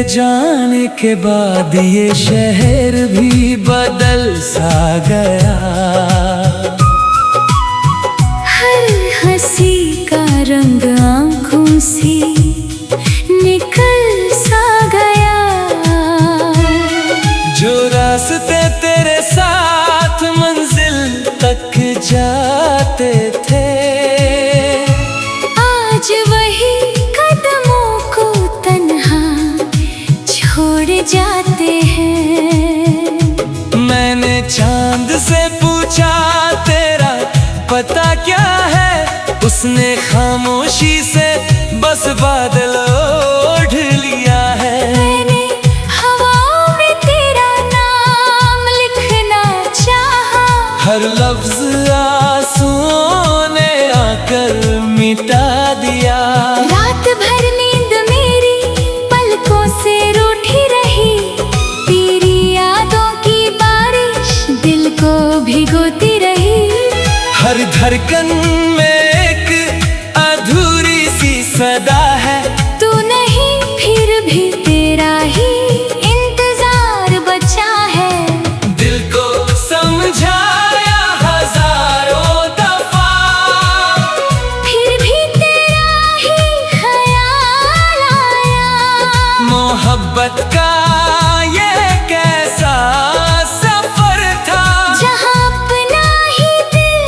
जाने के बाद ये शहर भी बदल सा गया। हर हंसी का रंग आँखों से निकल सा गया। जो रास्ते तेरे साथ मंजिल तक जाते थे, आज वही कदमों को तन्हा छोड़ जाते हैं। मैंने चांद से पूछा तेरा पता क्या है, उसने खामोशी से बस बादल ओढ़ लिया है। मैंने हवाओं में तेरा नाम लिखना चाहा, हर लफ्ज आंसुओं ने आकर मिटा दिया। रात भर नींद मेरी पलकों से रूठी रही, तेरी यादों की बारिश दिल को भिगोती रही। हर धड़कन में एक अधूरी सी सदा है, तू नहीं फिर भी तेरा ही इंतजार बचा है। दिल को समझाया हजारों दफा, फिर भी तेरा ही ख्याल आया। मोहब्बत का ये कैसा सफर था, जहाँ अपना ही दिल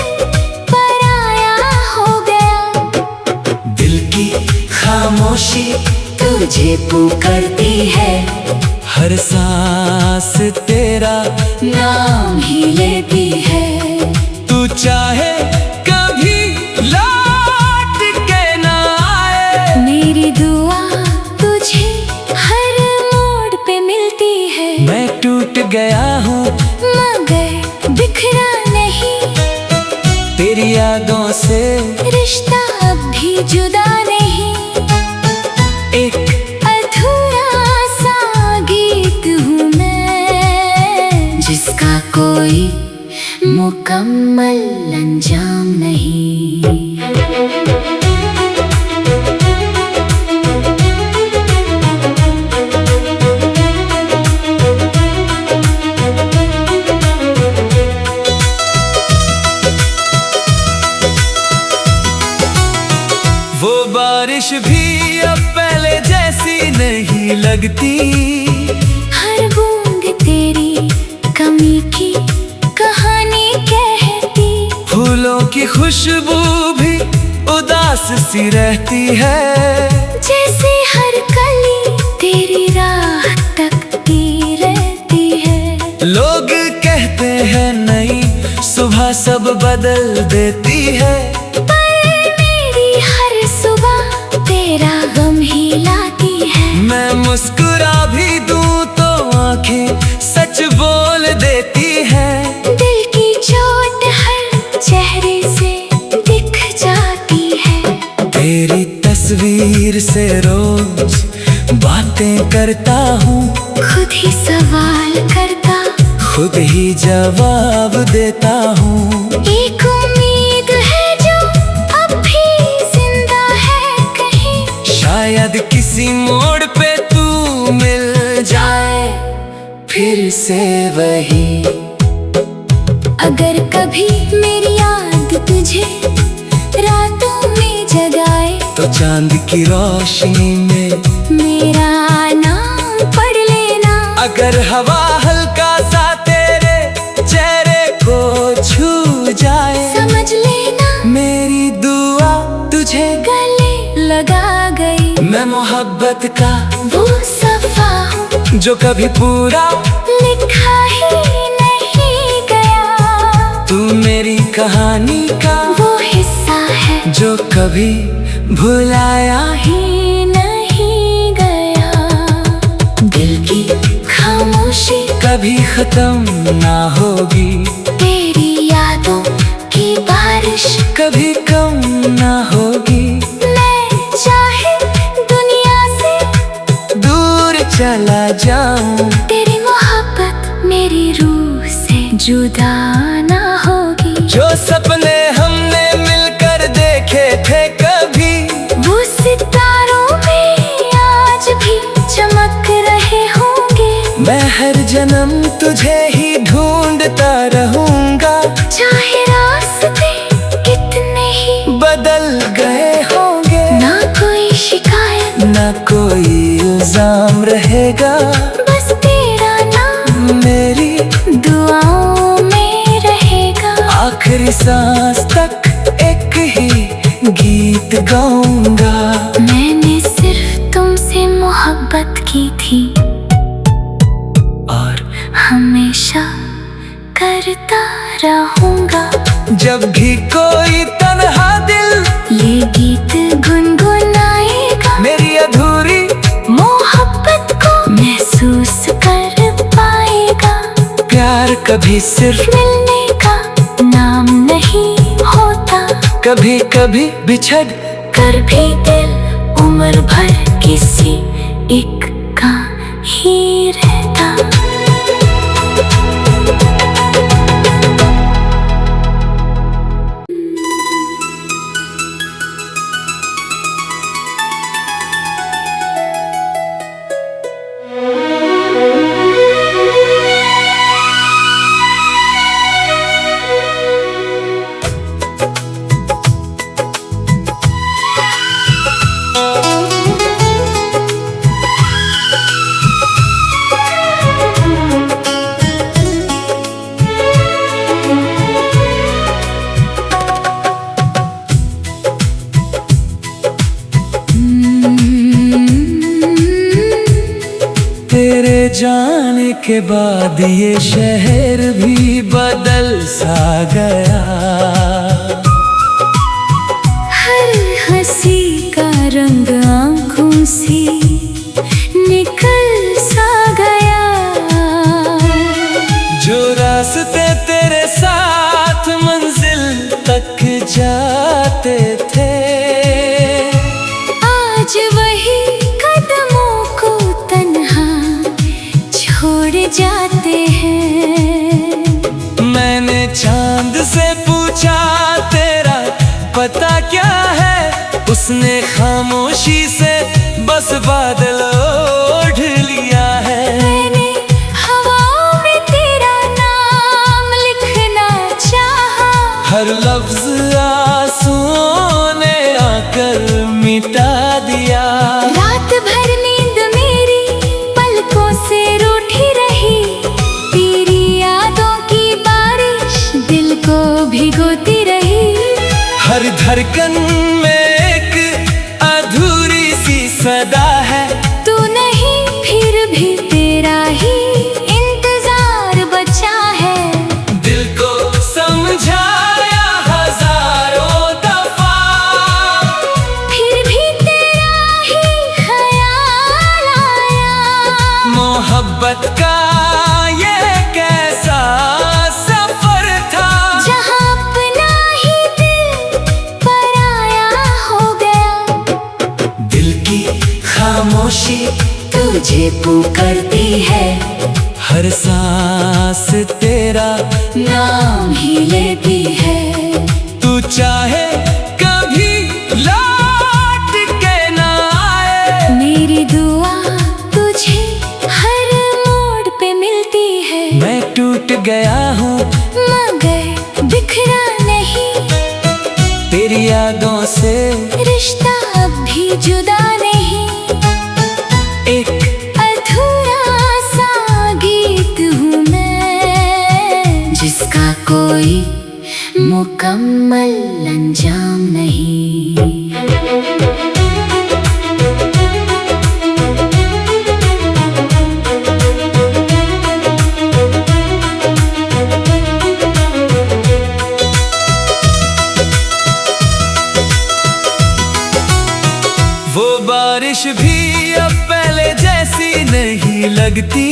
पराया हो गया। दिल की खामोशी तुझे पुकारती है, हर सांस तेरा नाम ही लेती है। तू चाहे कभी लौट के ना आए, मेरी दुआ तुझे हर मोड़ पे मिलती है। मैं टूट गया हूँ मगर बिखरा नहीं, तेरी यादों से रिश्ता अब भी जुदा नहीं। एक अधूरा सा गीत हूँ मैं, जिसका कोई मुकम्मल अंजाम नहीं। वो बारिश भी अब पहले जैसी नहीं लगती, हर बूंद तेरी कमी की कहानी कहती। फूलों की खुशबू भी उदास सी रहती है, जैसे हर कली तेरी राह तकती रहती है। लोग कहते हैं नई सुबह सब बदल देती है, पर मेरी हर सुबह तेरा गम ही लाती है। मैं मुस्कुरा भी दूं तो आंखें सच बोल देती है। दिल की चोट हर चेहरे से दिख जाती है। तेरी तस्वीर से रोज बातें करता हूँ, खुद ही सवाल करता, खुद ही जवाब देता हूँ। एक उम्मीद है जो अब भी जिंदा है कहीं, शायद किसी मोड़ पे तू मिल जाए फिर से वही। अगर कभी मेरी याद तुझे रातों में जगाए, तो चांद की रोशनी में मेरा नाम पढ़ लेना। अगर हवा हल्का सा तेरे चेहरे को छू जाए, समझ लेना मेरी दुआ तुझे गले लगा गई। मैं मोहब्बत का वो सफा हूँ जो कभी पूरा लिखा ही नहीं गया। तू मेरी कहानी का वो हिस्सा है जो कभी भुलाया ही नहीं गया। दिल की खामोशी कभी खत्म ना होगी, तेरी यादों की बारिश कभी कम ना होगी। मैं चाहे दुनिया से दूर चला जाऊं, तेरी मोहब्बत मेरी रूह से जुदा ना होगी। जो सपने हमने मिलकर देखे थे कभी, वो सितारों में आज भी चमक रहे तुझे ही ढूंढता रहूंगा, चाहे रास्ते कितने ही बदल गए होंगे। ना कोई शिकायत, ना कोई इल्जाम रहेगा, बस तेरा नाम मेरी दुआओं में रहेगा। आखिरी सांस तक एक ही गीत गाऊंगा। मैंने सिर्फ तुमसे मोहब्बत की थी और हमेशा करता रहूंगा। जब भी कोई तन्हा दिल ये गीत गुनगुनाएगा, मेरी अधूरी मोहब्बत को महसूस कर पाएगा। प्यार कभी सिर्फ मिलने का नाम नहीं होता, कभी कभी बिछड़ कर भी दिल उम्र भर किसी एक का ही रहता। तेरे जाने के बाद ये शहर भी बदल सा गया। हर हंसी का रंग आँखों से निकल सा गया। जो रास्ते तेरे साथ मंजिल तक जाते थे, आज वही कदमों को तन्हा छोड़ जाते हैं। मैंने चांद से पूछा तेरा पता क्या है, उसने खामोशी से बस बादल ओढ़ लिया है। मैंने हवाओं में तेरा नाम लिखना चाहा, हर लफ्ज आंसुओं ने आकर मिटा दिया। रात भर नींद मेरी पलकों से रूठी रही, तेरी यादों की बारिश दिल को भिगोती रही। हर धड़कन में एक अधूरी सी सदा है, तू नहीं फिर भी तेरा ही इंतजार बचा है। दिल को समझाया हजारों दफा, फिर भी तेरा ही ख्याल आया। मोहब्बत का ये कैसा सफर था, जहाँ अपना ही दिल पराया हो गया। दिल की खामोशी तुझे पुकारती है, हर सांस तेरा नाम ही लेती है। तू चाहे कभी लौट के ना आए, मेरी दुआ तुझे हर मोड़ पे मिलती है। मैं टूट गया हूँ मगर बिखरा नहीं, तेरी यादों से रिश्ता अब भी जुदा नहीं। एक अधूरा सा गीत हूँ मैं, जिसका कोई मुकम्मल अंजाम नहीं। वो बारिश भी अब पहले जैसी नहीं लगती,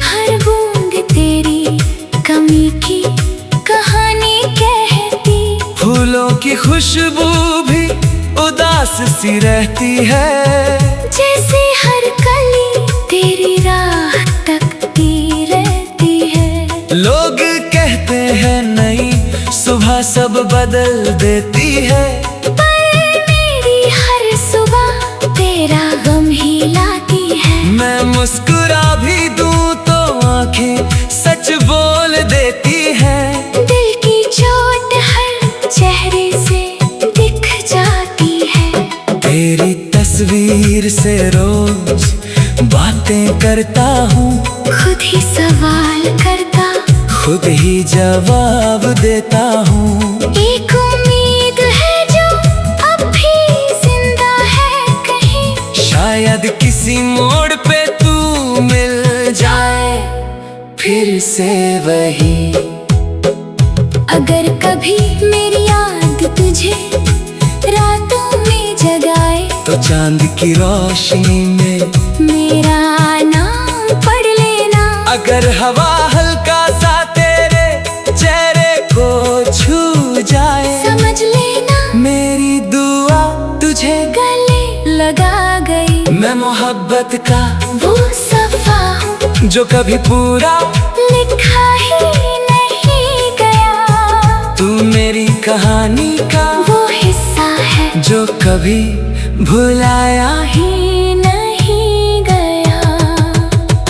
हर बूंद तेरी कमी की कहानी कहती। फूलों की खुशबू भी उदास सी रहती है, जैसे हर कली तेरी राह तकती रहती है। लोग कहते हैं नई सुबह सब बदल देती है, पर मेरी हर सुबह तेरा गम ही लाती है। मैं मुस्कुरा भी दूं तो आंखें से रोज बातें करता हूँ, खुद ही सवाल करता, खुद ही जवाब देता हूँ। एक उम्मीद है जो अब भी जिंदा है कहीं, शायद किसी मोड़ पे तू मिल जाए फिर से वही। अगर कभी मेरी याद तुझे रातों में जगाए, तो चांद की रोशनी में मेरा नाम पढ़ लेना। अगर हवा हल्का सा तेरे चेहरे को छू जाए, समझ लेना मेरी दुआ तुझे गले लगा गई। मैं मोहब्बत का वो सफा हूँ जो कभी पूरा लिखा ही नहीं गया, तू मेरी कहानी का वो हिस्सा है जो कभी भुलाया ही नहीं गया।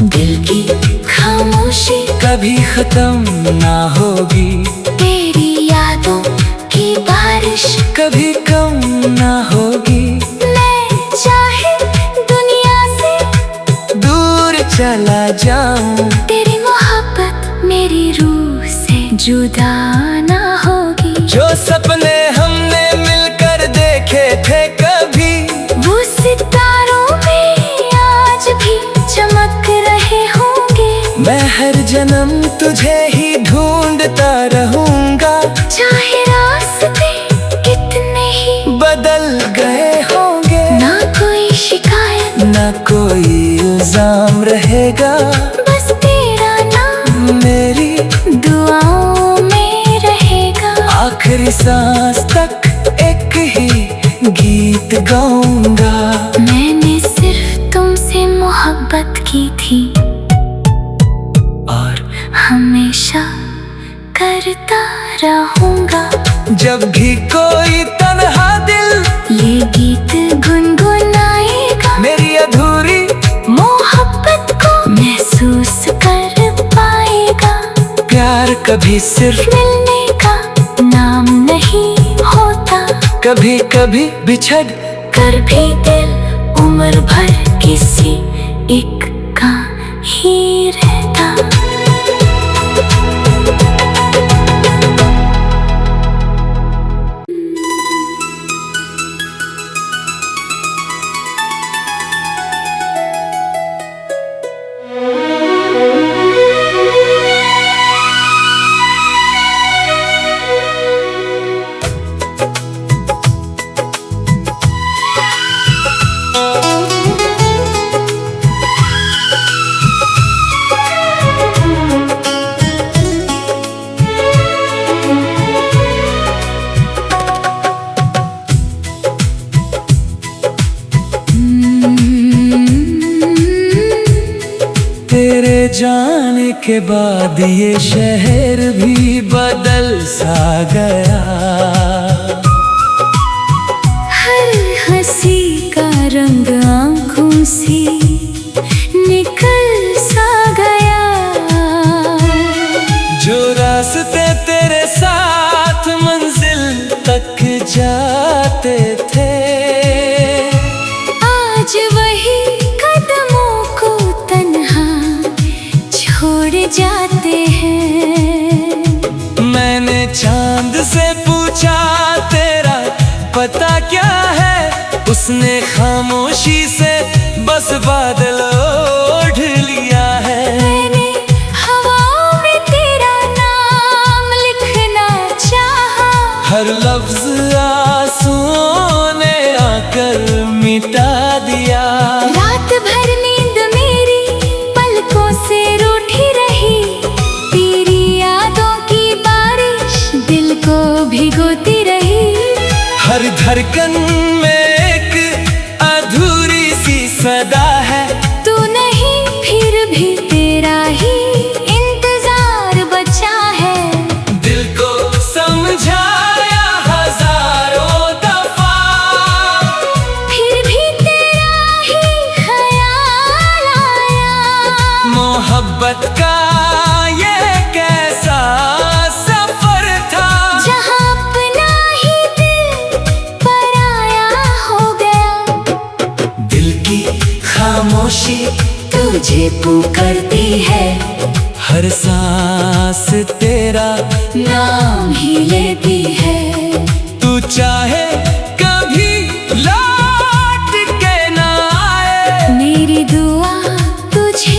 दिल की खामोशी कभी खत्म ना होगी, तेरी यादों की बारिश कभी कम ना होगी। मैं चाहे दुनिया से दूर चला जाऊं, तेरी मोहब्बत मेरी रूह से जुदा ना होगी। जो सपने हमने मिलकर देखे थे कभी, वो सितारों में आज भी चमक रहे होंगे। मैं हर जन्म तुझे ही ढूंढता रहूंगा, चाहे रास्ते कितने ही बदल गए होंगे। ना कोई शिकायत, ना कोई इल्जाम रहेगा, बस तेरा नाम मेरी दुआओं में रहेगा। आखिरी सांस तक एक ही गीत गाऊंगा। मैंने सिर्फ तुमसे मोहब्बत की थी और हमेशा करता रहूंगा। जब भी कोई तन्हा दिल ये गीत गुनगुनाएगा, मेरी अधूरी मोहब्बत को महसूस कर पाएगा। प्यार कभी सिर्फ मिलने का नाम नहीं होता, कभी कभी बिछड़ कर भी दिल उम्र भर किसी एक का ही रहता। तेरे जाने के बाद ये शहर भी बदल सा गया। हर हंसी का रंग आँखों से निकल सा गया। जो रास्ते तेरे साथ मंजिल तक जाते थे, आज वही कदमों को तन्हा छोड़ जाते हैं। मैंने चांद से पूछा तेरा पता क्या है, उसने खामोशी से बस बादल ओढ़ लिया है। मैंने हवाओं में तेरा नाम लिखना चाहा, हर लफ्ज आंसुओं ने आकर मिटा दिया। रात भर नींद मेरी पलकों से रूठी रही, तेरी यादों की बारिश दिल को भिगोती रही। हर धड़कन में एक अधूरी सी सदा है, तू नहीं फिर भी तेरा ही इंतजार बचा है। दिल को समझाया हजारों दफा, फिर भी तेरा ही ख्याल आया। मोहब्बत का ये कैसा सफर था, जहाँ अपना ही दिल पराया तुझे पुकारती है, हर सांस तेरा नाम ही लेती है। तू चाहे कभी लौट के ना आए, मेरी दुआ तुझे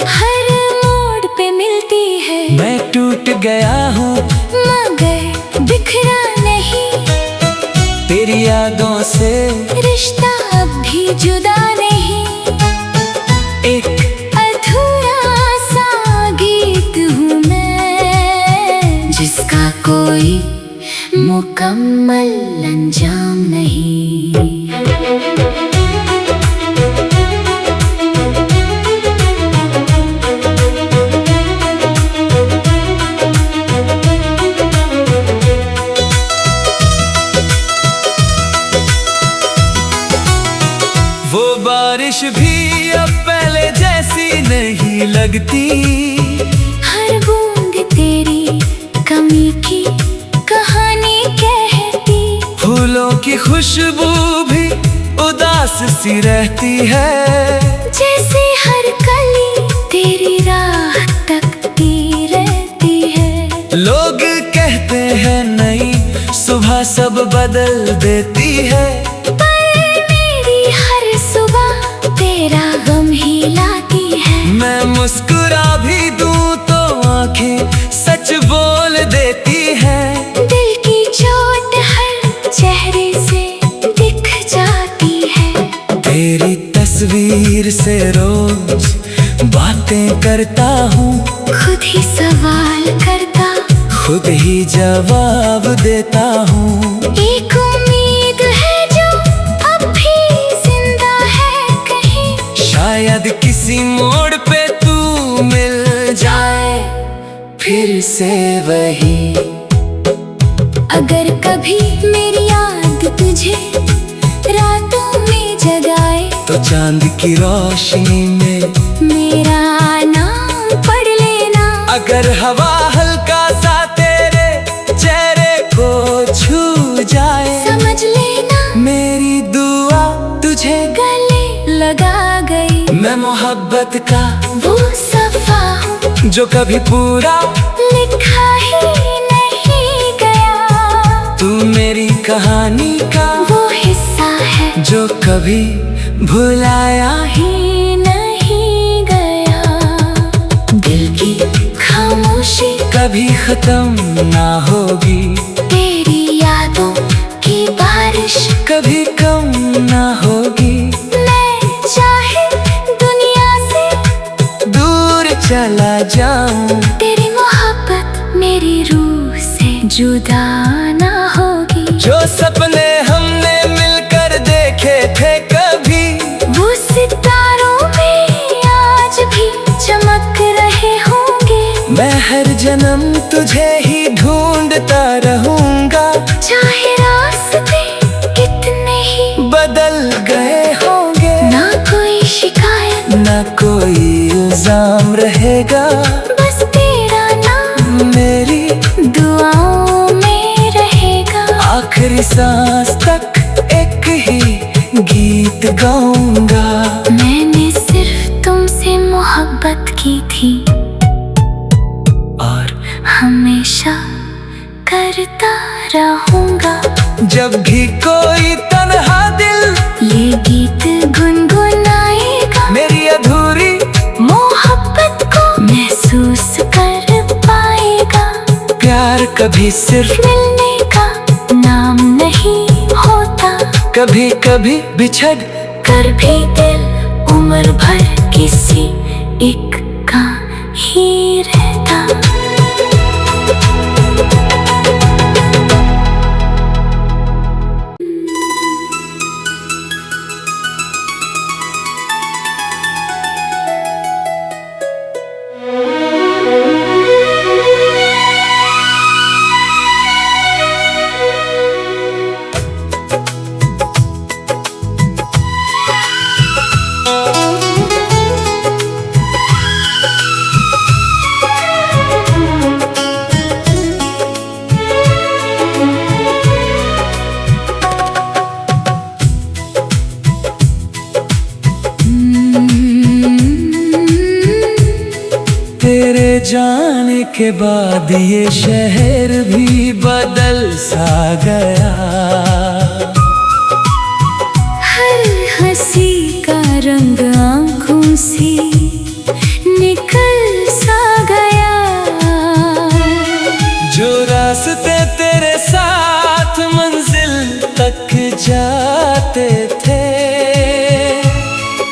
हर मोड़ पे मिलती है। मैं टूट गया हूँ मगर बिखरा नहीं, तेरी यादों से रिश्ता अब भी जुदा नहीं। एक अधूरा सा गीत हूँ मैं, जिसका कोई मुकम्मल अंजाम नहीं। वो बारिश भी अब पहले जैसी नहीं लगती, हर बूंद तेरी कमी की कहानी कहती। फूलों की खुशबू भी उदास सी रहती है, जैसे हर कली तेरी राह तकती रहती है। लोग कहते हैं नई सुबह सब बदल देती है, पर मेरी हर सुबह तेरा गम ही लाती है। मैं मुस्कुरा भी दूं तो आंखें सच बोल देती है। दिल की चोट हर चेहरे से दिख जाती है। तेरी तस्वीर से रोज बातें करता हूँ, खुद ही सवाल करता, खुद ही जवाब देता हूँ। एक उम्मीद है जो अब भी जिंदा है कहीं, शायद किसी मोड़ पे तू मिल जाए फिर से वही। अगर कभी मेरी याद तुझे रातों में जगाए, तो चांद की रोशनी में मेरा नाम पढ़ लेना। अगर हवा हल्का सा तेरे चेहरे को छू जाए, समझ लेना मेरी दुआ तुझे गले लगा गई। मैं मोहब्बत का वो सफा हूँ जो कभी पूरा लिखा ही नहीं गया। तू मेरी कहानी का वो हिस्सा है जो कभी भुलाया ही नहीं गया। दिल की खामोशी कभी खत्म ना होगी, तेरी यादों की बारिश कभी कम ना होगी। मैं चाहे दुनिया से दूर चला जाऊं, तेरी मोहब्बत मेरी रूह से जुदा ना होगी। जो सपने हमने मिलकर देखे थे कभी, वो सितारों में आज भी चमक रहे होंगे। मैं हर जन्म तुझे ही ढूंढता रहूंगा, चाहे रास्ते कितने ही बदल गए होंगे। ना कोई शिकायत, ना कोई इल्जाम रहेगा, बस तेरा नाम मेरी दुआओं में रहेगा। आखिरी सांस तक एक ही गीत गाऊंगा। मैंने सिर्फ तुमसे मोहब्बत की थी और हमेशा करता रहूंगा। जब भी कोई तन्हा दिल ये गीत गुनगुनाएगा, मेरी अधूरी मोहब्बत को महसूस कर पाएगा। प्यार कभी सिर्फ मिलने का नाम नहीं होता, कभी कभी बिछड़ कर भी दिल उम्र भर किसी एक का ही रहता। जाने के बाद ये शहर भी बदल सा गया। हर हंसी का रंग आँखों से निकल सा गया। जो रास्ते तेरे साथ मंजिल तक जाते थे,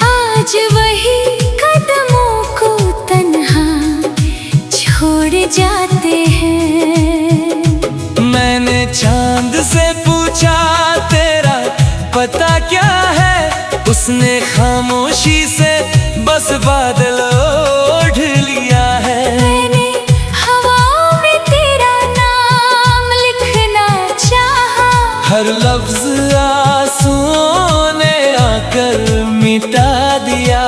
आज वही कदमों को तन्हा छोड़ जाते हैं। मैंने चांद से पूछा तेरा पता क्या है, उसने खामोशी से बस बादल ओढ़ लिया है। मैंने हवाओं में तेरा नाम लिखना चाहा, हर लफ्ज आंसुओं ने आकर मिटा दिया।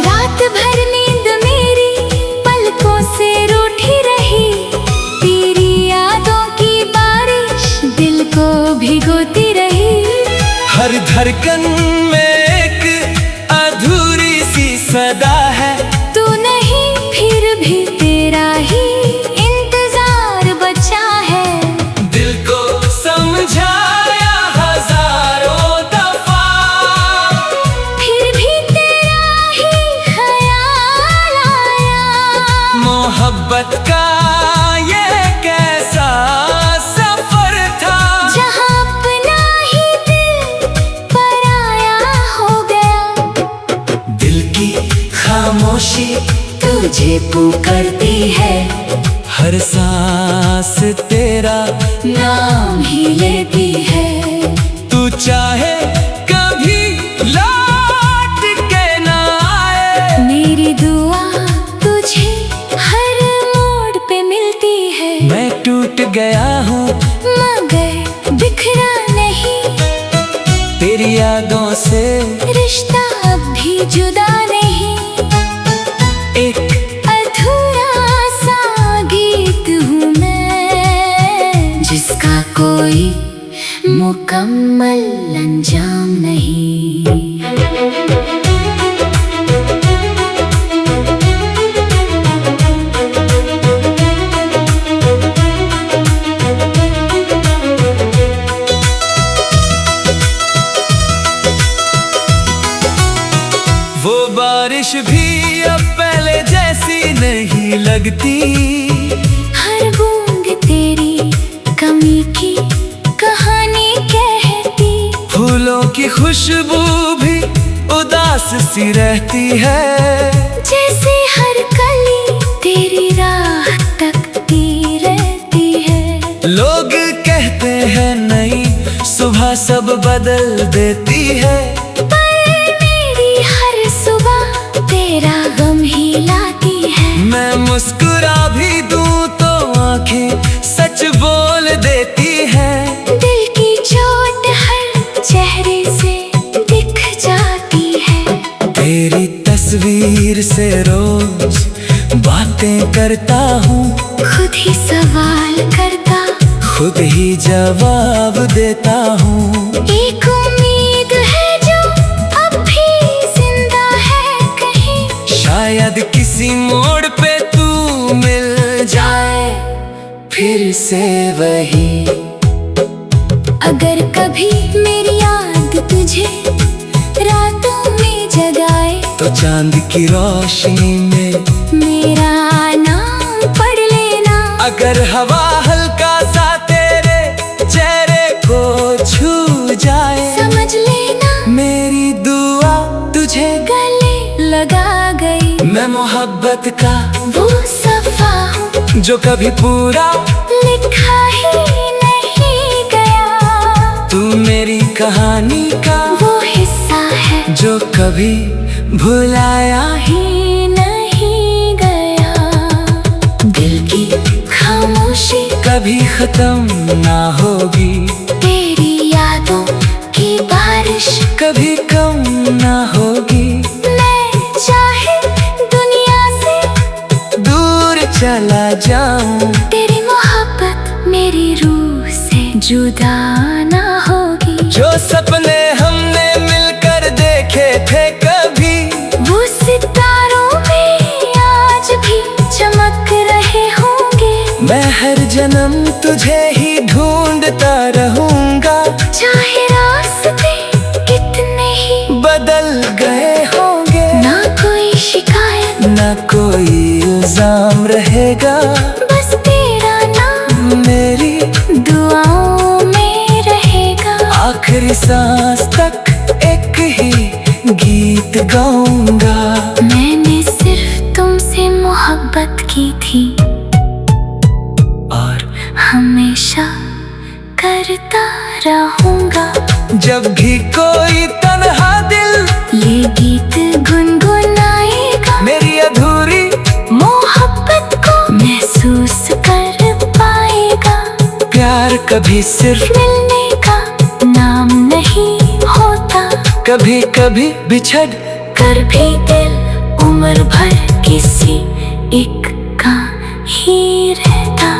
रात भर नींद मेरी पलकों से रूठी रही, तेरी यादों की बारिश दिल को भिगोती रही। हर धड़कन में एक अधूरी सी सदा है, तू नहीं फिर भी तेरा ही इंतजार बचा है। दिल को समझाया हजारों दफा, फिर भी तेरा ही ख्याल आया। मोहब्बत का ये कैसा सफर था, जहाँ अपना ही दिल पराया हो गया। दिल की खामोशी तुझे पुकारती है, हर सांस तेरा नाम ही लेती है। तू चाहे कभी लौट के ना आए, मेरी दुआ तुझे हर मोड़ पे मिलती है। मैं टूट गया हूँ मगर बिखरा नहीं, तेरी यादों से रिश्ता अब भी जुदा नहीं। एक अधूरा सा गीत हूँ मैं, जिसका कोई मुकम्मल अंजाम नहीं। वो बारिश भी अब पहले जैसी नहीं लगती, हर बूंद तेरी कमी की कहानी कहती। फूलों की खुशबू भी उदास सी रहती है, जैसे हर कली तेरी राह तकती रहती है। लोग कहते हैं नई सुबह सब बदल देती है, पर मेरी हर सुबह तेरा गम ही लाती है। मैं मुस्कुरा भी दूं तो आंखें सच बोल देती है। दिल की चोट हर चेहरे से दिख जाती है। तेरी तस्वीर से रोज बातें करता हूँ, खुद ही सवाल करता, खुद ही जवाब देता हूँ। एक उम्मीद है जो अब भी जिंदा है कहीं, शायद किसी मोड़ पे तू मिल जाए फिर से वही। अगर कभी मेरी याद तुझे रातों में जगाए, तो चांद की रोशनी में मेरा नाम पढ़ लेना। अगर हवा हल्का सा तेरे चेहरे को छू जाए, समझ लेना मेरी दुआ तुझे गले लगा गई। मैं मोहब्बत का वो सफा हूँ जो कभी पूरा लिखा ही नहीं गया। तू मेरी कहानी का वो हिस्सा है जो कभी भुलाया ही नहीं गया। दिल की खामोशी कभी खत्म ना होगी, तेरी यादों की बारिश कभी कम ना होगी। मैं चाहे दुनिया से दूर चला जाऊं, तेरी मोहब्बत मेरी रूह से जुदा ना होगी। जो सपने हमने मिलकर देखे थे कभी, वो सितारों में आज भी चमक रहे जन्म तुझे ही ढूंढता रहूंगा, चाहे रास्ते कितने ही बदल गए होंगे। ना कोई शिकायत, ना कोई इल्जाम रहेगा, बस तेरा नाम मेरी दुआओं में रहेगा। आखिरी सांस तक एक ही गीत गाऊंगा। मैंने सिर्फ तुमसे मोहब्बत की थी और हमेशा करता रहूंगा। जब भी कोई तन्हा दिल ये गीत गुनगुनाएगा, मेरी अधूरी मोहब्बत को महसूस कर पाएगा। प्यार कभी सिर्फ मिलने का नाम नहीं होता, कभी कभी बिछड़ कर भी दिल उम्र भर किसी एक का ही रहता।